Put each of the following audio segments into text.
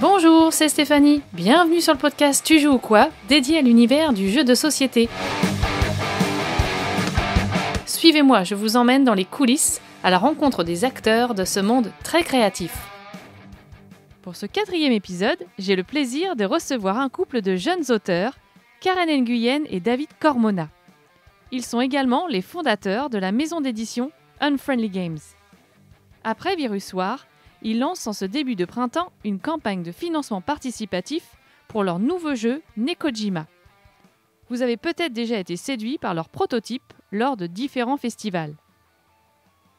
Bonjour, c'est Stéphanie. Bienvenue sur le podcast Tu joues ou quoi, dédié à l'univers du jeu de société. Suivez-moi, je vous emmène dans les coulisses, à la rencontre des acteurs de ce monde très créatif. Pour ce 4e épisode, j'ai le plaisir de recevoir un couple de jeunes auteurs, Karen Nguyen et David Cormona. Ils sont également les fondateurs de la maison d'édition Unfriendly Games. Après Virus War, ils lancent en ce début de printemps une campagne de financement participatif pour leur nouveau jeu Nekojima. Vous avez peut-être déjà été séduit par leur prototype lors de différents festivals.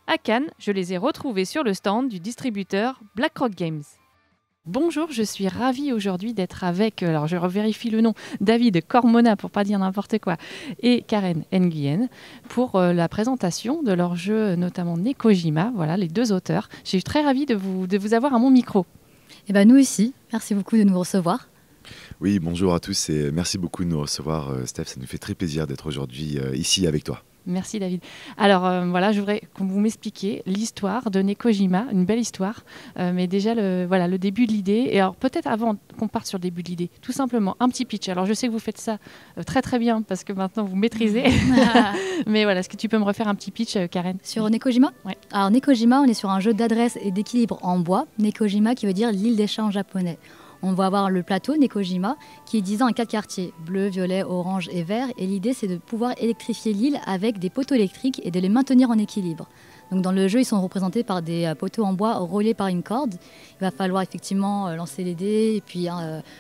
À Cannes, je les ai retrouvés sur le stand du distributeur BlackRock Games. Bonjour, je suis ravie aujourd'hui d'être avec, alors je revérifie le nom, David Cormona pour pas dire n'importe quoi, et Karen Nguyen pour la présentation de leur jeu, notamment Nekojima, voilà les deux auteurs. Je suis très ravie de vous avoir à mon micro. Et ben nous aussi, merci beaucoup de nous recevoir. Oui, bonjour à tous et merci beaucoup de nous recevoir, Steph. Ça nous fait très plaisir d'être aujourd'hui ici avec toi. Merci David. Alors voilà, je voudrais que vous m'expliquiez l'histoire de Nekojima, une belle histoire, mais déjà le début de l'idée. Et alors peut-être avant qu'on parte sur le début de l'idée, tout simplement un petit pitch. Alors je sais que vous faites ça très très bien parce que maintenant vous maîtrisez. Mais voilà, est-ce que tu peux me refaire un petit pitch, Karen? Sur Nekojima? Ouais. Alors Nekojima, on est sur un jeu d'adresse et d'équilibre en bois. Nekojima qui veut dire l'île des chats en japonais. On va avoir le plateau Nekojima qui est divisé en 4 quartiers, bleu, violet, orange et vert. Et l'idée, c'est de pouvoir électrifier l'île avec des poteaux électriques et de les maintenir en équilibre. Donc dans le jeu, ils sont représentés par des poteaux en bois reliés par une corde. Il va falloir effectivement lancer les dés et puis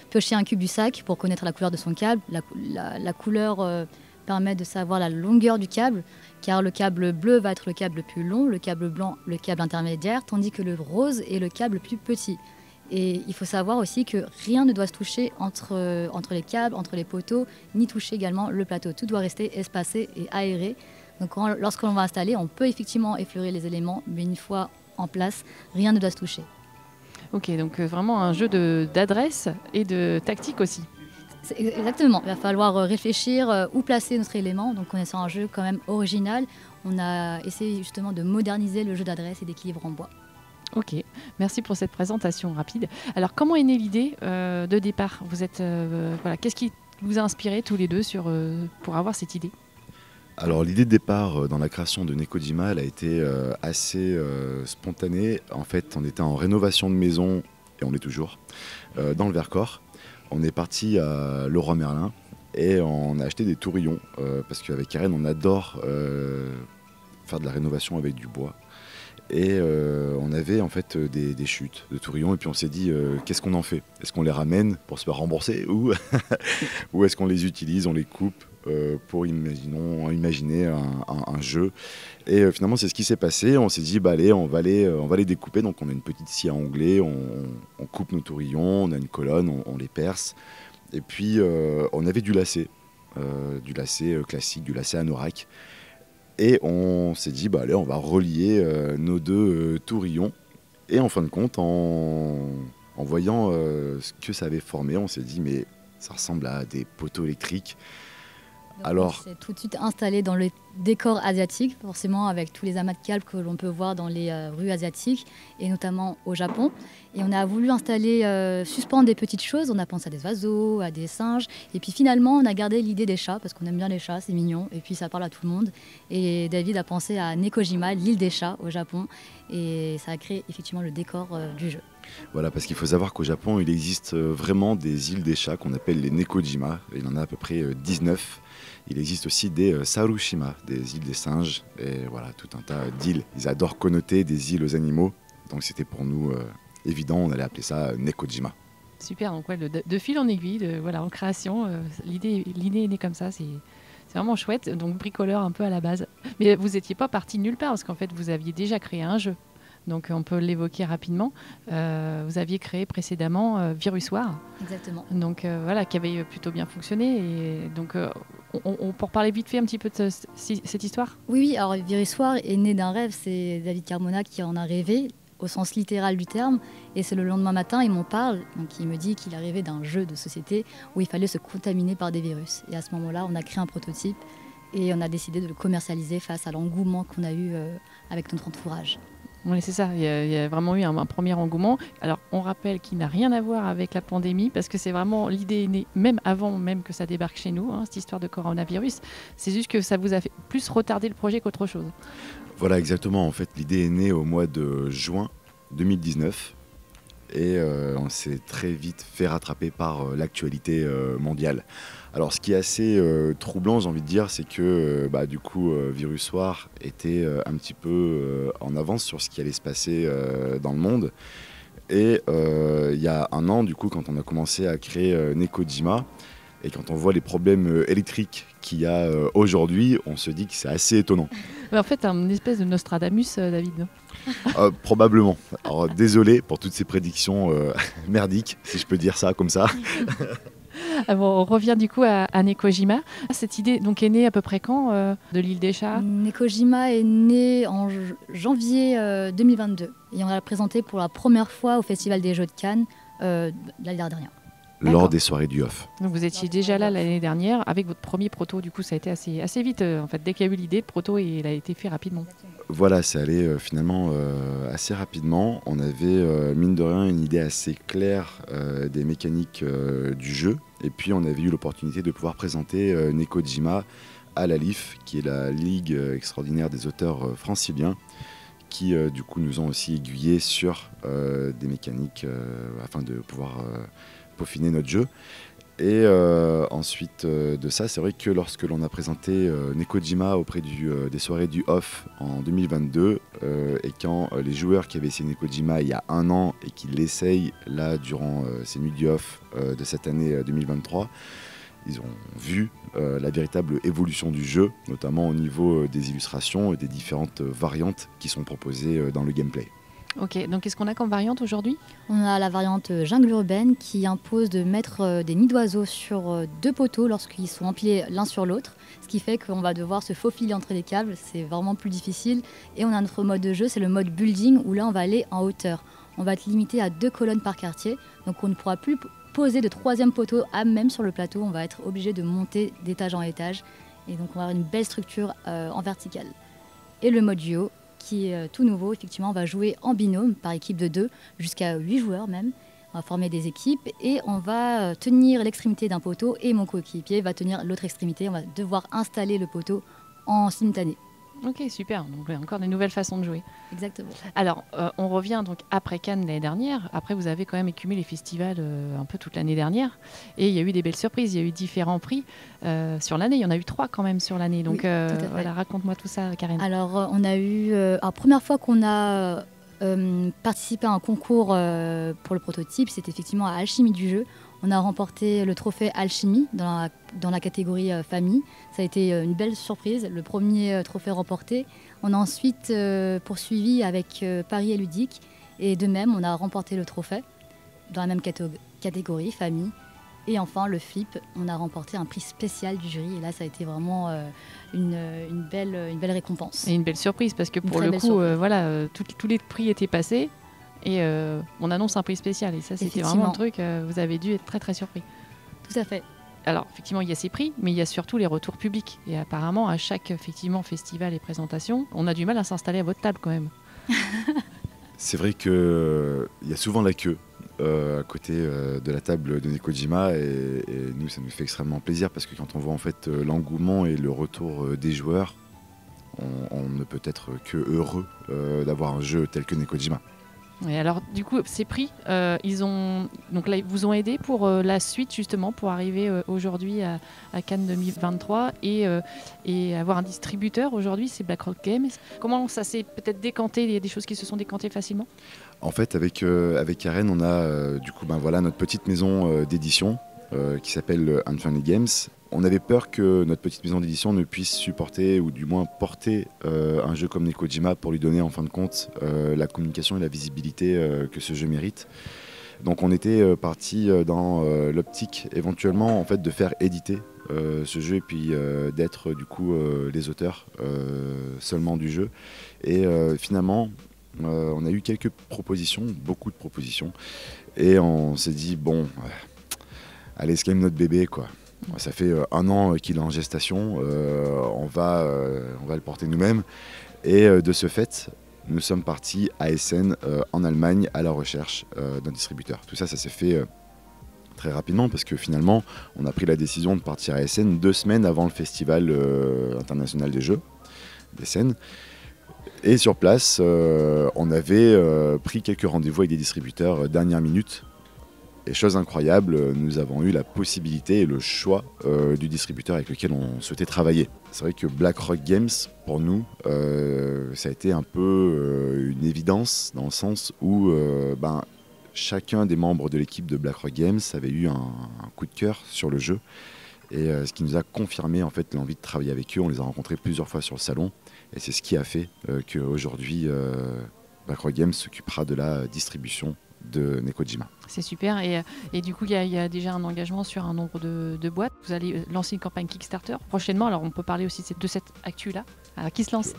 piocher un cube du sac pour connaître la couleur de son câble. La couleur permet de savoir la longueur du câble, car le câble bleu va être le câble le plus long, le câble blanc le câble intermédiaire, tandis que le rose est le câble le plus petit. Et il faut savoir aussi que rien ne doit se toucher entre les câbles, entre les poteaux, ni toucher également le plateau. Tout doit rester espacé et aéré. Donc lorsqu'on va installer, on peut effectivement effleurer les éléments, mais une fois en place, rien ne doit se toucher. Ok, donc vraiment un jeu d'adresse et de tactique aussi. Exactement, il va falloir réfléchir où placer notre élément. Donc on est sur un jeu quand même original. On a essayé justement de moderniser le jeu d'adresse et d'équilibre en bois. Ok, merci pour cette présentation rapide. Alors, comment est née l'idée de départ? Vous êtes, qu'est-ce qui vous a inspiré tous les deux pour avoir cette idée? Alors l'idée de départ dans la création de Nekojima, elle a été assez spontanée. En fait, on était en rénovation de maison, et on est toujours, dans le Vercors. On est parti à Leroy Merlin et on a acheté des tourillons, parce qu'avec Karen, on adore faire de la rénovation avec du bois. Et on avait en fait des chutes de tourillons et puis on s'est dit qu'est-ce qu'on en fait? Est-ce qu'on les ramène pour se faire rembourser ou est-ce qu'on les utilise, on les coupe pour imaginer un jeu? Et finalement c'est ce qui s'est passé. On s'est dit allez, on va les découper. Donc on a une petite scie à onglet, on coupe nos tourillons, on a une colonne, on les perce. Et puis on avait du lacet classique, du lacet anorak. Et on s'est dit, allez, on va relier nos deux tourillons. Et en fin de compte, en voyant ce que ça avait formé, on s'est dit, mais ça ressemble à des poteaux électriques. Donc, alors, on s'est tout de suite installé dans le décor asiatique, forcément avec tous les amas de câbles que l'on peut voir dans les rues asiatiques, et notamment au Japon. Et on a voulu suspendre des petites choses. On a pensé à des oiseaux, à des singes. Et puis finalement, on a gardé l'idée des chats, parce qu'on aime bien les chats, c'est mignon. Et puis ça parle à tout le monde. Et David a pensé à Nekojima, l'île des chats au Japon. Et ça a créé effectivement le décor du jeu. Voilà, parce qu'il faut savoir qu'au Japon, il existe vraiment des îles des chats qu'on appelle les Nekojima. Il y en a à peu près 19. Il existe aussi des Sarushima, des îles des singes. Et voilà, tout un tas d'îles. Ils adorent connoter des îles aux animaux. Donc c'était pour nous évident, on allait appeler ça Nekojima. Super, donc de fil en aiguille, en création, l'idée est née comme ça, c'est vraiment chouette, donc bricoleur un peu à la base. Mais vous n'étiez pas parti nulle part, parce qu'en fait vous aviez déjà créé un jeu, donc on peut l'évoquer rapidement. Vous aviez créé précédemment Virus War. Exactement. Donc qui avait plutôt bien fonctionné, et donc pour parler vite fait un petit peu de cette histoire. Oui, alors Virus War est né d'un rêve, c'est David Cormona qui en a rêvé, au sens littéral du terme, et c'est le lendemain matin, il m'en parle, donc il me dit qu'il a rêvé d'un jeu de société où il fallait se contaminer par des virus. Et à ce moment-là, on a créé un prototype et on a décidé de le commercialiser face à l'engouement qu'on a eu avec notre entourage. Oui, c'est ça. Il y a vraiment eu un premier engouement. Alors, on rappelle qu'il n'a rien à voir avec la pandémie, parce que c'est vraiment l'idée est née même avant même que ça débarque chez nous, cette histoire de coronavirus. C'est juste que ça vous a fait plus retarder le projet qu'autre chose. Voilà, exactement. En fait, l'idée est née au mois de juin 2019 et on s'est très vite fait rattraper par l'actualité mondiale. Alors, ce qui est assez troublant, j'ai envie de dire, c'est que du coup, Virusoir était un petit peu en avance sur ce qui allait se passer dans le monde. Et il y a un an, du coup, quand on a commencé à créer Nekojima, et quand on voit les problèmes électriques qu'il y a aujourd'hui, on se dit que c'est assez étonnant. Mais en fait, une espèce de Nostradamus, David, non? Probablement. Alors, désolé pour toutes ces prédictions merdiques, si je peux dire ça comme ça. Bon, on revient du coup à Nekojima. Cette idée donc, est née à peu près quand de l'île des chats? Nekojima est né en janvier 2022 et on l'a présenté pour la première fois au Festival des Jeux de Cannes l'année dernière. Lors des soirées du off. Donc vous étiez déjà là l'année dernière avec votre premier proto, du coup ça a été assez vite en fait. Dès qu'il y a eu l'idée, le proto il a été fait rapidement. Voilà, c'est allé finalement assez rapidement. On avait mine de rien une idée assez claire des mécaniques du jeu. Et puis on avait eu l'opportunité de pouvoir présenter Nekojima à la LIF, qui est la Ligue extraordinaire des auteurs franciliens, qui du coup nous ont aussi aiguillés sur des mécaniques afin de pouvoir peaufiner notre jeu. Et ensuite de ça, c'est vrai que lorsque l'on a présenté Nekojima auprès des soirées du off en 2022, et quand les joueurs qui avaient essayé Nekojima il y a un an et qui l'essayent là durant ces nuits du off de cette année 2023, ils ont vu la véritable évolution du jeu, notamment au niveau des illustrations et des différentes variantes qui sont proposées dans le gameplay. Ok, donc qu'est-ce qu'on a comme variante aujourd'hui? On a la variante jungle urbaine qui impose de mettre des nids d'oiseaux sur deux poteaux lorsqu'ils sont empilés l'un sur l'autre, ce qui fait qu'on va devoir se faufiler entre les câbles, c'est vraiment plus difficile. Et on a notre mode de jeu, c'est le mode building, où là on va aller en hauteur. On va être limité à 2 colonnes par quartier, donc on ne pourra plus poser de troisième poteau même sur le plateau, on va être obligé de monter d'étage en étage, et donc on va avoir une belle structure en verticale. Et le mode duo, qui est tout nouveau, effectivement, on va jouer en binôme, par équipe de 2, jusqu'à 8 joueurs même. On va former des équipes et on va tenir l'extrémité d'un poteau et mon coéquipier va tenir l'autre extrémité. On va devoir installer le poteau en simultané. Ok, super. Donc encore des nouvelles façons de jouer. Exactement. Alors, on revient donc après Cannes l'année dernière. Après, vous avez quand même écumé les festivals un peu toute l'année dernière. Et il y a eu des belles surprises. Il y a eu différents prix sur l'année. Il y en a eu 3 quand même sur l'année. Donc, oui, voilà, raconte-moi tout ça, Karen. Alors, on a eu... la première fois qu'on a participé à un concours pour le prototype, c'était effectivement à Alchimie du jeu. On a remporté le trophée Alchimie dans la catégorie famille. Ça a été une belle surprise, le premier trophée remporté. On a ensuite poursuivi avec Paris et Ludique. Et de même, on a remporté le trophée dans la même catégorie, famille. Et enfin, le Flip, on a remporté un prix spécial du jury. Et là, ça a été vraiment une belle récompense. Et une belle surprise, parce que pour le coup, tous les prix étaient passés. Et on annonce un prix spécial. Et ça, c'était vraiment un truc, vous avez dû être très, très surpris. Tout à fait. Alors, effectivement, il y a ces prix, mais il y a surtout les retours publics. Et apparemment, à chaque festival et présentation, on a du mal à s'installer à votre table quand même. C'est vrai qu'il y a souvent la queue à côté de la table de Nekojima et nous, ça nous fait extrêmement plaisir parce que quand on voit en fait l'engouement et le retour des joueurs, on ne peut être que heureux d'avoir un jeu tel que Nekojima. Et alors, du coup, ces prix, ils vous ont aidé pour la suite, justement, pour arriver aujourd'hui à Cannes 2023 et avoir un distributeur aujourd'hui, c'est BlackRock Games. Comment ça s'est peut-être décanté? Il y a des choses qui se sont décantées facilement? En fait, avec Karen, on a notre petite maison d'édition qui s'appelle Unfunny Games. On avait peur que notre petite maison d'édition ne puisse supporter ou du moins porter un jeu comme Nekojima pour lui donner en fin de compte la communication et la visibilité que ce jeu mérite. Donc on était parti dans l'optique éventuellement en fait de faire éditer ce jeu et puis d'être du coup les auteurs seulement du jeu. Et finalement on a eu quelques propositions, beaucoup de propositions et on s'est dit bon allez c'est quand même notre bébé quoi. Ça fait 1 an qu'il est en gestation, on va le porter nous-mêmes. Et de ce fait, nous sommes partis à Essen, en Allemagne, à la recherche d'un distributeur. Tout ça, ça s'est fait très rapidement parce que finalement, on a pris la décision de partir à Essen 2 semaines avant le festival international des jeux d'Essen. Et sur place, on avait pris quelques rendez-vous avec des distributeurs dernière minute. Et chose incroyable, nous avons eu la possibilité et le choix du distributeur avec lequel on souhaitait travailler. C'est vrai que BlackRock Games, pour nous, ça a été un peu une évidence dans le sens où chacun des membres de l'équipe de BlackRock Games avait eu un coup de cœur sur le jeu. Et ce qui nous a confirmé en fait, l'envie de travailler avec eux. On les a rencontrés plusieurs fois sur le salon. Et c'est ce qui a fait qu'aujourd'hui, BlackRock Games s'occupera de la distribution de Nekojima. C'est super. Et du coup, il y a déjà un engagement sur un nombre de boîtes. Vous allez lancer une campagne Kickstarter prochainement. Alors, on peut parler aussi de cette actu-là. Alors, qui se lance?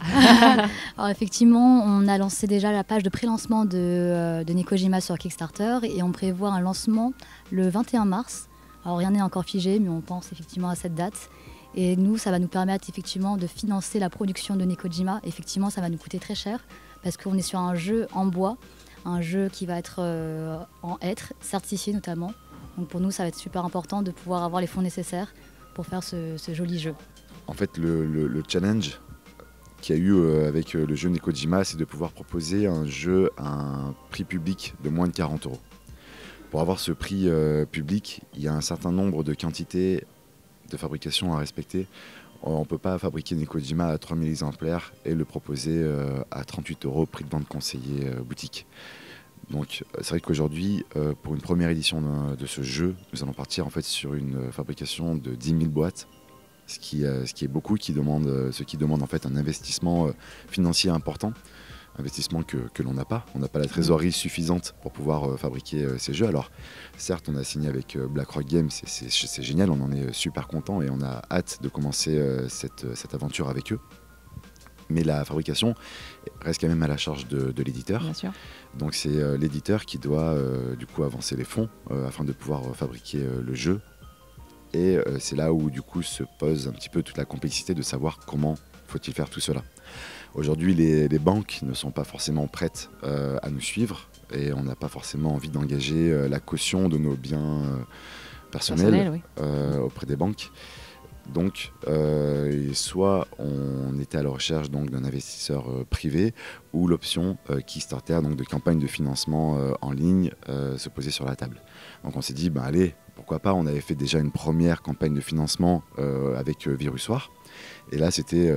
Alors, effectivement, on a lancé déjà la page de pré-lancement de Nekojima sur Kickstarter et on prévoit un lancement le 21 mars. Alors, rien n'est encore figé, mais on pense effectivement à cette date. Et nous, ça va nous permettre effectivement de financer la production de Nekojima. Effectivement, ça va nous coûter très cher parce qu'on est sur un jeu en bois, un jeu qui va être en hêtre, certifié notamment. Donc pour nous, ça va être super important de pouvoir avoir les fonds nécessaires pour faire ce joli jeu. En fait, le challenge qu'il y a eu avec le jeu Nekojima, c'est de pouvoir proposer un jeu à un prix public de moins de 40 €. Pour avoir ce prix public, il y a un certain nombre de quantités de fabrication à respecter. On ne peut pas fabriquer Nekojima à 3000 exemplaires et le proposer à 38 €, prix de vente conseillé boutique. Donc c'est vrai qu'aujourd'hui, pour une première édition de ce jeu, nous allons partir en fait sur une fabrication de 10 000 boîtes, ce qui est beaucoup, ce qui demande en fait un investissement financier important. Investissement que l'on n'a pas. On n'a pas la trésorerie suffisante pour pouvoir fabriquer ces jeux. Alors certes, on a signé avec BlackRock Games, c'est génial, on en est super content et on a hâte de commencer cette aventure avec eux. Mais la fabrication reste quand même à la charge de l'éditeur. Bien sûr. Donc c'est l'éditeur qui doit du coup avancer les fonds afin de pouvoir fabriquer le jeu. Et c'est là où du coup se pose un petit peu toute la complexité de savoir comment faut-il faire tout cela. Aujourd'hui, les banques ne sont pas forcément prêtes à nous suivre et on n'a pas forcément envie d'engager la caution de nos biens personnels auprès des banques. Donc, soit on était à la recherche d'un investisseur privé ou l'option Kickstarter, donc de campagne de financement en ligne, se posait sur la table. Donc on s'est dit, allez, pourquoi pas, on avait fait déjà une première campagne de financement avec Virussoir. Et là, c'était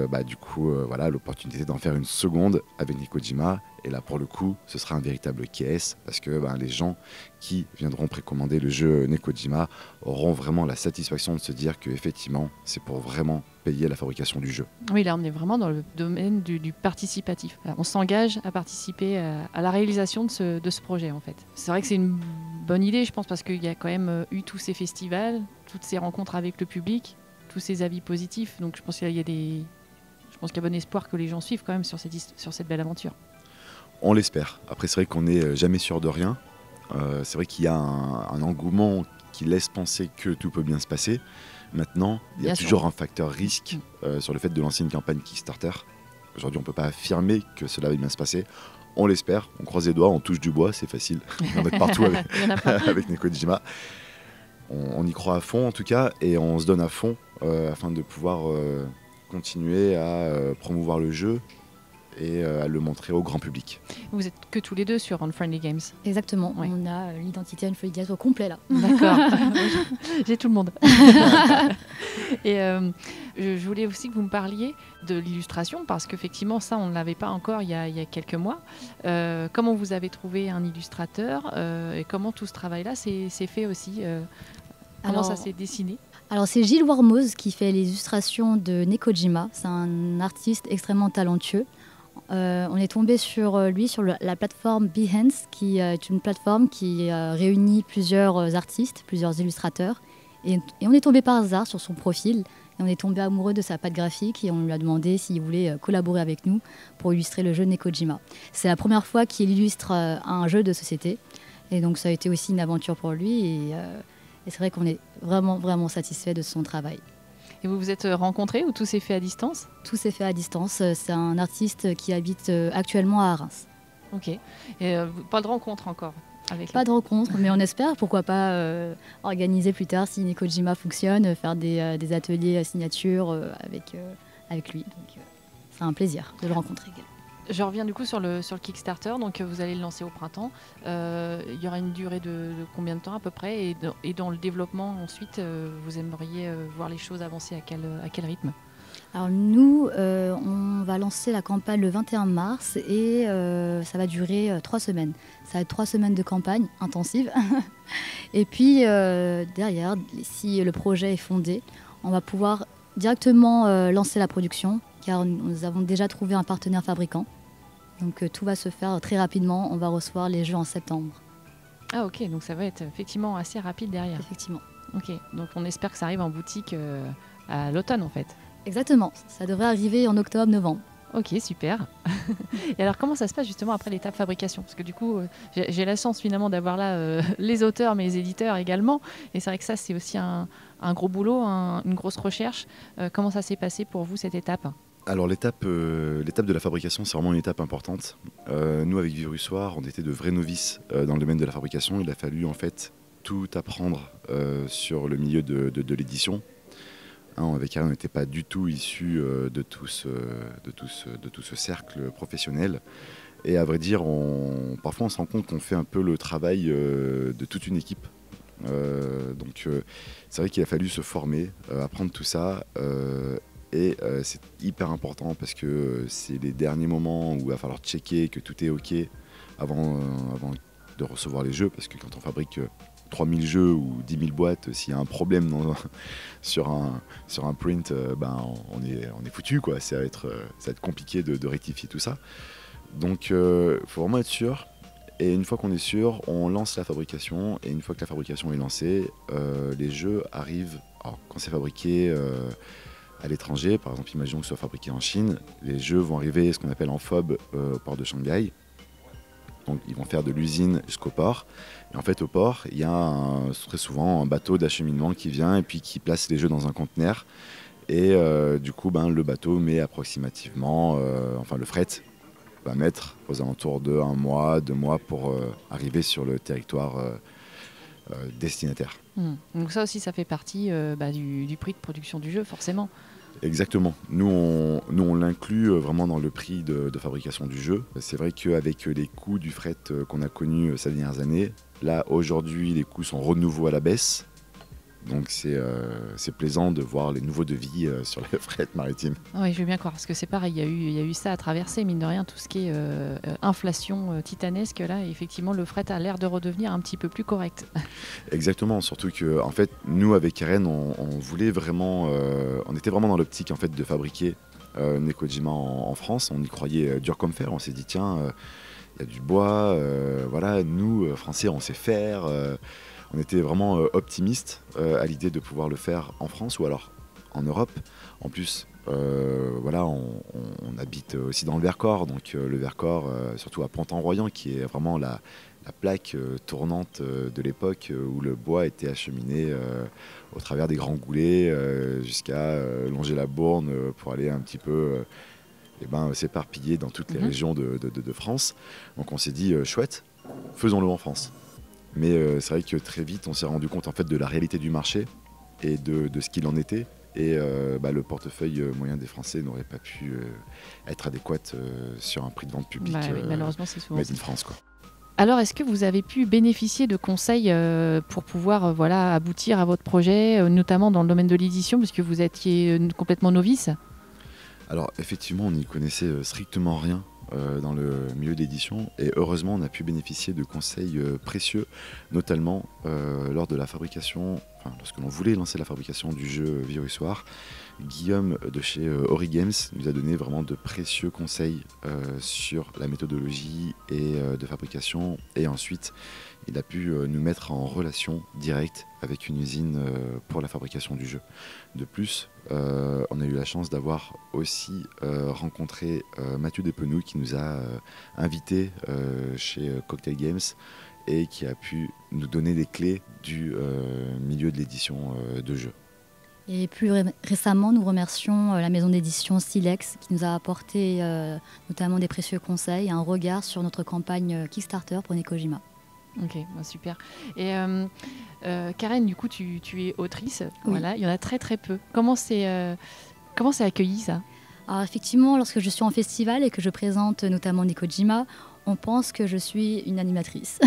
l'opportunité d'en faire une seconde avec Nekojima. Et là, pour le coup, ce sera un véritable KS parce que les gens qui viendront précommander le jeu Nekojima auront vraiment la satisfaction de se dire qu'effectivement, c'est pour vraiment payer la fabrication du jeu. Oui, là, on est vraiment dans le domaine du participatif. Alors, on s'engage à participer à la réalisation de ce projet, en fait. C'est vrai que c'est une bonne idée, je pense, parce qu'il y a quand même eu tous ces festivals, toutes ces rencontres avec le public, tous ces avis positifs. Donc je pense qu'il y a bon espoir que les gens suivent quand même sur cette belle aventure. On l'espère. Après, c'est vrai qu'on n'est jamais sûr de rien. C'est vrai qu'il y a un engouement qui laisse penser que tout peut bien se passer. Maintenant, il y a toujours un facteur risque sur le fait de lancer une campagne Kickstarter. Aujourd'hui, on ne peut pas affirmer que cela va bien se passer. On l'espère, on croise les doigts, on touche du bois, c'est facile. On va être partout avec Nekojima. On y croit à fond en tout cas et on se donne à fond afin de pouvoir continuer à promouvoir le jeu et à le montrer au grand public. Vous êtes que tous les deux sur Unfriendly Games. Exactement, oui. On a l'identité Unfriendly Games au complet là. D'accord, j'ai tout le monde. Et je voulais aussi que vous me parliez de l'illustration parce qu'effectivement ça on ne l'avait pas encore il y a quelques mois. Comment vous avez trouvé un illustrateur et comment tout ce travail-là s'est fait aussi comment ça s'est dessiné? Alors c'est Gilles Wormoz qui fait les illustrations de Nekojima. C'est un artiste extrêmement talentueux. On est tombé sur lui sur la plateforme Behance, qui est une plateforme qui réunit plusieurs artistes, plusieurs illustrateurs. Et on est tombé par hasard sur son profil. Et on est tombé amoureux de sa patte graphique et on lui a demandé s'il voulait collaborer avec nous pour illustrer le jeu Nekojima. C'est la première fois qu'il illustre un jeu de société. Et donc ça a été aussi une aventure pour lui. Et c'est vrai qu'on est vraiment, vraiment satisfait de son travail. Et vous vous êtes rencontrés ou tout s'est fait à distance? Tout s'est fait à distance. C'est un artiste qui habite actuellement à Reims. Ok. Et pas de rencontre encore avec Pas de rencontre, mais on espère, pourquoi pas organiser plus tard, si Nekojima fonctionne, faire des ateliers à signature avec lui. Donc, c'est un plaisir de le rencontrer. Je reviens du coup sur le Kickstarter, donc vous allez le lancer au printemps. Il y aura une durée de combien de temps à peu près et dans le développement ensuite, vous aimeriez voir les choses avancer à quel rythme? Alors nous, on va lancer la campagne le 21 mars et ça va durer 3 semaines. Ça va être 3 semaines de campagne intensive. Et puis derrière, si le projet est fondé, on va pouvoir directement lancer la production car nous avons déjà trouvé un partenaire fabricant. Donc tout va se faire très rapidement. On va recevoir les jeux en septembre. Ah ok, donc ça va être effectivement assez rapide derrière. Effectivement. Ok, donc on espère que ça arrive en boutique à l'automne en fait. Exactement, ça devrait arriver en octobre-novembre. Ok, super. Et alors comment ça se passe justement après l'étape fabrication? Parce que du coup, j'ai la chance finalement d'avoir là les auteurs, mais les éditeurs également. Et c'est vrai que ça, c'est aussi un gros boulot, une grosse recherche. Comment ça s'est passé pour vous cette étape? Alors l'étape de la fabrication, c'est vraiment une étape importante. Nous, avec Virusoir, on était de vrais novices dans le domaine de la fabrication. Il a fallu en fait tout apprendre sur le milieu de l'édition. Avec Karen, on n'était pas du tout issus de tout ce cercle professionnel. Et à vrai dire, parfois on se rend compte qu'on fait un peu le travail de toute une équipe. Donc c'est vrai qu'il a fallu se former, apprendre tout ça. Et c'est hyper important parce que c'est les derniers moments où il va falloir checker que tout est OK avant de recevoir les jeux. Parce que quand on fabrique 3000 jeux ou 10 000 boîtes, s'il y a un problème sur un print, on est foutu, quoi. Ça va être compliqué de rectifier tout ça. Donc il faut vraiment être sûr. Et une fois qu'on est sûr, on lance la fabrication. Et une fois que la fabrication est lancée, les jeux arrivent. Alors, quand c'est fabriqué à l'étranger, par exemple, imaginons que ce soit fabriqué en Chine, les jeux vont arriver ce qu'on appelle en FOB au port de Shanghai. Donc ils vont faire de l'usine jusqu'au port. Et en fait, au port, il y a très souvent un bateau d'acheminement qui vient et puis qui place les jeux dans un conteneur. Et du coup, le bateau met approximativement, le fret va mettre aux alentours de 1 mois, 2 mois pour arriver sur le territoire destinataire. Donc ça aussi, ça fait partie du prix de production du jeu, forcément. Exactement. Nous, on l'inclut vraiment dans le prix de fabrication du jeu. C'est vrai qu'avec les coûts du fret qu'on a connus ces dernières années, là, aujourd'hui, les coûts sont renouveau à la baisse. Donc c'est plaisant de voir les nouveaux devis sur le fret maritime. Oui, je veux bien croire, parce que c'est pareil, il y a eu ça à traverser, mine de rien, tout ce qui est inflation titanesque. Là, et effectivement, le fret a l'air de redevenir un petit peu plus correct. Exactement, surtout que en fait, nous, avec Karen, on voulait vraiment, on était vraiment dans l'optique en fait, de fabriquer Nekojima en France. On y croyait dur comme fer. On s'est dit, tiens, il y a du bois, voilà, nous, Français, on sait faire. On était vraiment optimistes à l'idée de pouvoir le faire en France ou alors en Europe. En plus, on habite aussi dans le Vercors, donc le Vercors, surtout à Pont-en-Royan, qui est vraiment la plaque tournante de l'époque où le bois était acheminé au travers des grands goulets jusqu'à longer la Bourne pour aller un petit peu s'éparpiller dans toutes les régions de France. Donc on s'est dit, chouette, faisons-le en France. Mais c'est vrai que très vite, on s'est rendu compte en fait, de la réalité du marché et de ce qu'il en était. Et le portefeuille moyen des Français n'aurait pas pu être adéquat sur un prix de vente public malheureusement, c'est souvent made in France, quoi. Alors, est-ce que vous avez pu bénéficier de conseils pour pouvoir aboutir à votre projet, notamment dans le domaine de l'édition, parce que vous étiez complètement novice? Alors, effectivement, on n'y connaissait strictement rien dans le milieu d'édition et heureusement on a pu bénéficier de conseils précieux, notamment lors de la fabrication, lorsque l'on voulait lancer la fabrication du jeu Virusoir. Guillaume de chez Ori Games nous a donné vraiment de précieux conseils sur la méthodologie et de fabrication, et ensuite il a pu nous mettre en relation directe avec une usine pour la fabrication du jeu. De plus, on a eu la chance d'avoir aussi rencontré Mathieu Despenouilles qui nous a invités chez Cocktail Games et qui a pu nous donner les clés du milieu de l'édition de jeux. Et plus récemment, nous remercions la maison d'édition Silex qui nous a apporté notamment des précieux conseils et un regard sur notre campagne Kickstarter pour Nekojima. Ok, super. Et Karen, du coup, tu es autrice. Oui. Voilà, il y en a très très peu. Comment c'est accueilli ça? Alors effectivement, lorsque je suis en festival et que je présente notamment Nekojima, on pense que je suis une animatrice.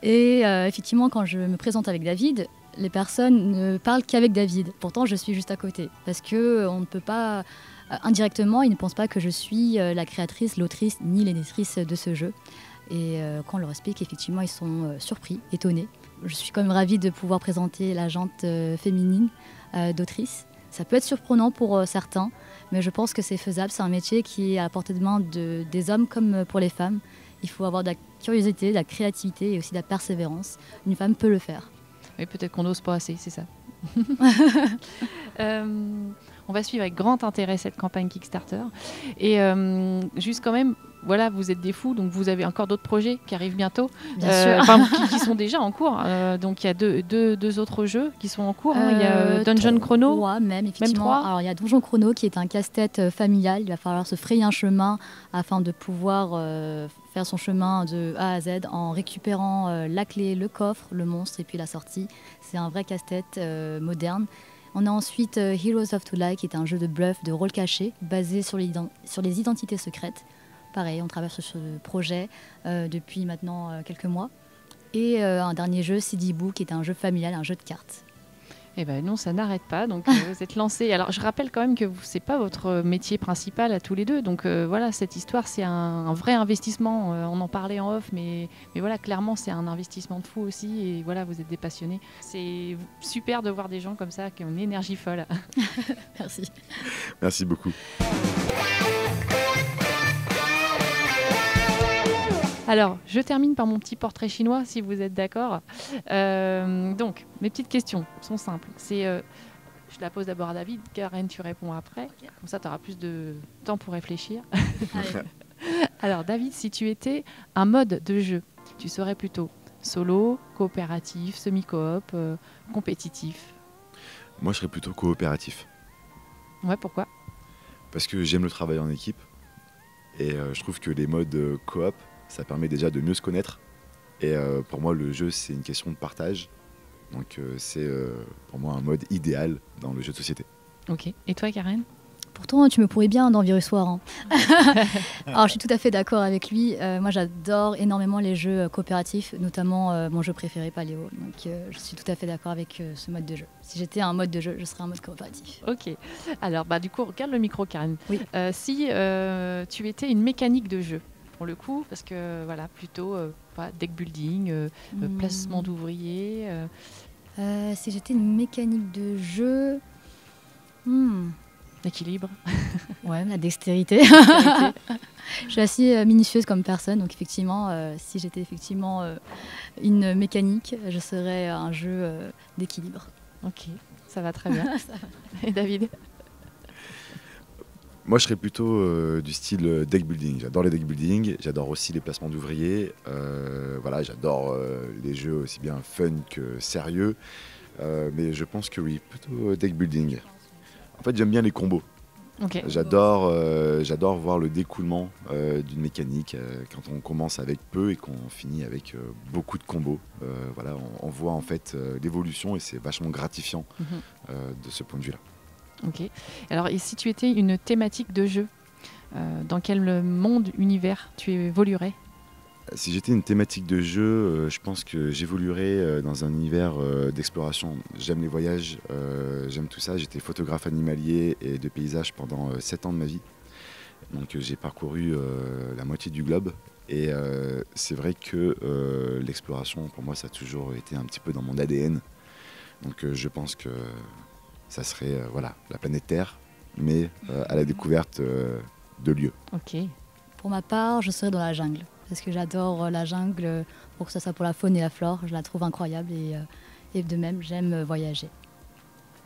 Et effectivement, quand je me présente avec David, les personnes ne parlent qu'avec David. Pourtant, je suis juste à côté. Parce qu'on ne peut pas, indirectement, ils ne pensent pas que je suis la créatrice, l'autrice, ni l'éditrice de ce jeu. Et quand on leur explique, effectivement, ils sont surpris, étonnés. Je suis quand même ravie de pouvoir présenter la jante féminine d'autrice. Ça peut être surprenant pour certains, mais je pense que c'est faisable. C'est un métier qui est à la portée de main des hommes comme pour les femmes. Il faut avoir de la curiosité, de la créativité et aussi de la persévérance. Une femme peut le faire. Oui, peut-être qu'on n'ose pas assez, c'est ça. On va suivre avec grand intérêt cette campagne Kickstarter. Et juste quand même, voilà, vous êtes des fous, donc vous avez encore d'autres projets qui arrivent bientôt. Bien sûr. Qui sont déjà en cours. Donc il y a deux autres jeux qui sont en cours. Il y a Dungeon Chrono. 3 même, effectivement. Même 3. Alors il y a Donjon Chrono qui est un casse-tête familial. Il va falloir se frayer un chemin afin de pouvoir faire son chemin de A à Z en récupérant la clé, le coffre, le monstre et puis la sortie. C'est un vrai casse-tête moderne. On a ensuite Heroes of Tula qui est un jeu de bluff, de rôle caché, basé sur les identités secrètes. Pareil, on travaille sur ce projet depuis maintenant quelques mois. Et un dernier jeu, CD Boo, qui est un jeu familial, un jeu de cartes. Eh ben non, ça n'arrête pas. Donc vous êtes lancés. Alors je rappelle quand même que c'est pas votre métier principal à tous les deux. Donc voilà, cette histoire, c'est un vrai investissement. On en parlait en off, mais voilà, clairement, c'est un investissement de fou aussi. Et voilà, vous êtes des passionnés. C'est super de voir des gens comme ça qui ont une énergie folle. Merci. Merci beaucoup. Alors, je termine par mon petit portrait chinois, si vous êtes d'accord. Donc, mes petites questions sont simples. Je la pose d'abord à David, Karen, tu réponds après. Okay. Comme ça, tu auras plus de temps pour réfléchir. Alors, David, si tu étais un mode de jeu, tu serais plutôt solo, coopératif, semi-coop, compétitif? Moi, je serais plutôt coopératif. Ouais, pourquoi? Parce que j'aime le travail en équipe. Et je trouve que les modes coop, ça permet déjà de mieux se connaître. Et pour moi, le jeu, c'est une question de partage. Donc c'est pour moi un mode idéal dans le jeu de société. Ok. Et toi, Karen? Pourtant, tu me pourrais bien dans Virus War. Hein. Alors, je suis tout à fait d'accord avec lui. Moi, j'adore énormément les jeux coopératifs, notamment mon jeu préféré, Paléo. Donc, je suis tout à fait d'accord avec ce mode de jeu. Si j'étais un mode de jeu, je serais un mode coopératif. Ok. Alors, du coup, regarde le micro, Karen. Oui. Si tu étais une mécanique de jeu, pour le coup, parce que voilà, plutôt deck building, placement d'ouvriers. Si j'étais une mécanique de jeu, l'équilibre. Ouais, la dextérité. Je suis assez minutieuse comme personne, donc effectivement, si j'étais effectivement une mécanique, je serais un jeu d'équilibre. Ok, ça va très bien. Et David? Moi, je serais plutôt du style deck building. J'adore les deck building, j'adore aussi les placements d'ouvriers. Voilà, j'adore les jeux aussi bien fun que sérieux. Mais je pense que oui, plutôt deck building. En fait, j'aime bien les combos. Okay. J'adore voir le découlement d'une mécanique quand on commence avec peu et qu'on finit avec beaucoup de combos. Voilà, on voit en fait l'évolution et c'est vachement gratifiant de ce point de vue-là. Ok. Alors, et si tu étais une thématique de jeu, dans quel monde, univers tu évoluerais? Si j'étais une thématique de jeu, je pense que j'évoluerais dans un univers d'exploration. J'aime les voyages, j'aime tout ça. J'étais photographe animalier et de paysage pendant 7 ans de ma vie. Donc j'ai parcouru la moitié du globe. Et c'est vrai que l'exploration, pour moi, ça a toujours été un petit peu dans mon ADN. Donc je pense que ça serait voilà, la planète Terre, mais à la découverte de lieux. Ok. Pour ma part, je serais dans la jungle. Parce que j'adore la jungle, pour que ce soit pour la faune et la flore. Je la trouve incroyable et de même, j'aime voyager.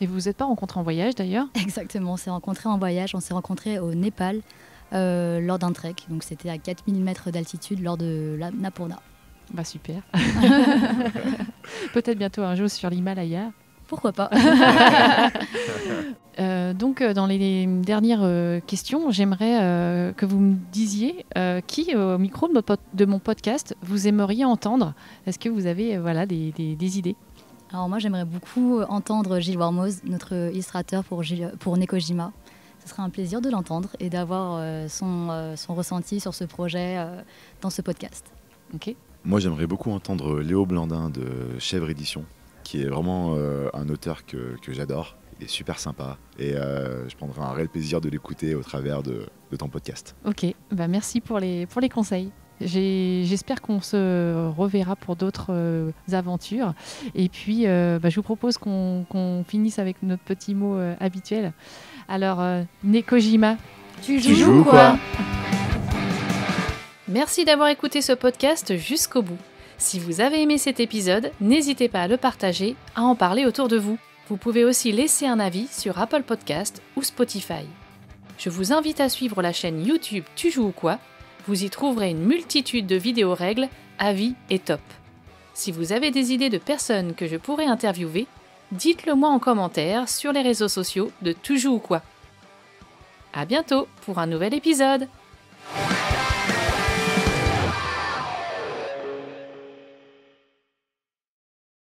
Et vous vous êtes pas rencontrés en voyage d'ailleurs? Exactement, on s'est rencontrés en voyage. On s'est rencontrés au Népal lors d'un trek. Donc c'était à 4000 mètres d'altitude lors de l'Annapurna. Bah super. Peut-être bientôt un jour sur l'Himalaya. Pourquoi pas. Donc, dans les dernières questions, j'aimerais que vous me disiez qui, au micro de mon podcast, vous aimeriez entendre. Est-ce que vous avez des idées? Alors moi, j'aimerais beaucoup entendre Gilles Warmoz, notre illustrateur pour Nekojima. Ce serait un plaisir de l'entendre et d'avoir son ressenti sur ce projet dans ce podcast. Ok. Moi, j'aimerais beaucoup entendre Léo Blandin de Chèvre Édition, qui est vraiment un auteur que j'adore. Il est super sympa et je prendrai un réel plaisir de l'écouter au travers de ton podcast. Ok, merci pour les conseils. J'espère qu'on se reverra pour d'autres aventures. Et puis, je vous propose qu'on finisse avec notre petit mot habituel. Alors, Nekojima, tu joues quoi? Merci d'avoir écouté ce podcast jusqu'au bout. Si vous avez aimé cet épisode, n'hésitez pas à le partager, à en parler autour de vous. Vous pouvez aussi laisser un avis sur Apple Podcast ou Spotify. Je vous invite à suivre la chaîne YouTube Tu joues ou quoi? Vous y trouverez une multitude de vidéos règles, avis et top. Si vous avez des idées de personnes que je pourrais interviewer, dites-le moi en commentaire sur les réseaux sociaux de Tu joues ou quoi. À bientôt pour un nouvel épisode.